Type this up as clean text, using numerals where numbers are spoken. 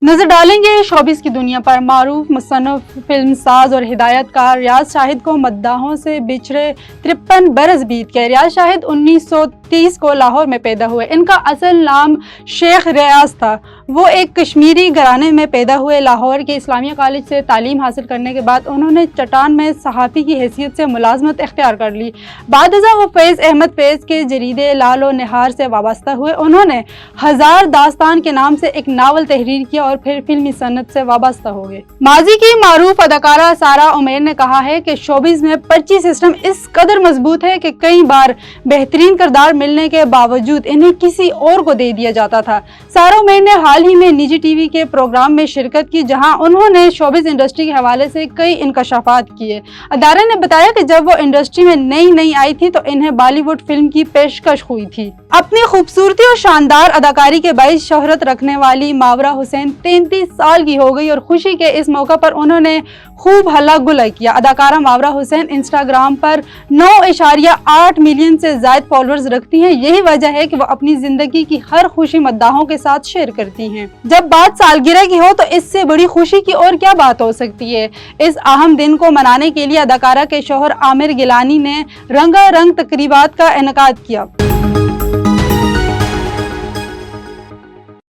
नजर डालेंगे शोबिस की दुनिया पर। मारूफ मुसन्निफ, फिल्म साज और हिदायत कार रियाज शाहिद को मद्दाहों से बिछड़े 53 बरस बीत गए। रियाज शाहिद 1930 को लाहौर में पैदा हुए। इनका असल नाम शेख रियाज था। वो एक कश्मीरी घराने में पैदा हुए। लाहौर के इस्लामिया कॉलेज से तालीम हासिल करने के बाद उन्होंने चट्टान में सहाफ़ी की हैसियत से मुलाजमत इख्तियार कर ली। बादअज़ां वो फैज़ अहमद फैज़ के जरीदे लाल और निहार से वाबस्ता हुए। उन्होंने हजार दास्तान के नाम से एक नावल तहरीर किया और फिर फिल्मी सन्नत से वाबस्ता हो गए। माजी की मारूफ अदाकारा सारा उमैर ने कहा है कि शोबिस में पर्ची सिस्टम इस कदर मजबूत है कि कई बार बेहतरीन किरदार मिलने के बावजूद इन्हें किसी और को दे दिया जाता था। सारा उमैर ने हाल ही में निजी टीवी के प्रोग्राम में शिरकत की, जहां उन्होंने शोबिस इंडस्ट्री के हवाले से कई इंकशाफात किए। अदारे ने बताया कि जब वो इंडस्ट्री में नई आई थी तो इन्हें बॉलीवुड फिल्म की पेशकश हुई थी। अपनी खूबसूरती और शानदार अदाकारी के बाइस शोहरत रखने वाली मावरा हुसैन 33 साल की हो गई और खुशी के इस मौका पर उन्होंने खूब हल्ला गुल्ला किया। अदाकारा मावरा हुसैन इंस्टाग्राम पर 9.8 मिलियन से ज्यादा फॉलोअर्स रखती हैं। यही वजह है कि वो अपनी जिंदगी की हर खुशी मद्दाहों के साथ शेयर करती हैं। जब बात सालगिरह की हो तो इससे बड़ी खुशी की और क्या बात हो सकती है। इस अहम दिन को मनाने के लिए अदाकारा के शौहर आमिर गिलानी ने रंगारंग तकरीबात का इनेकाद किया।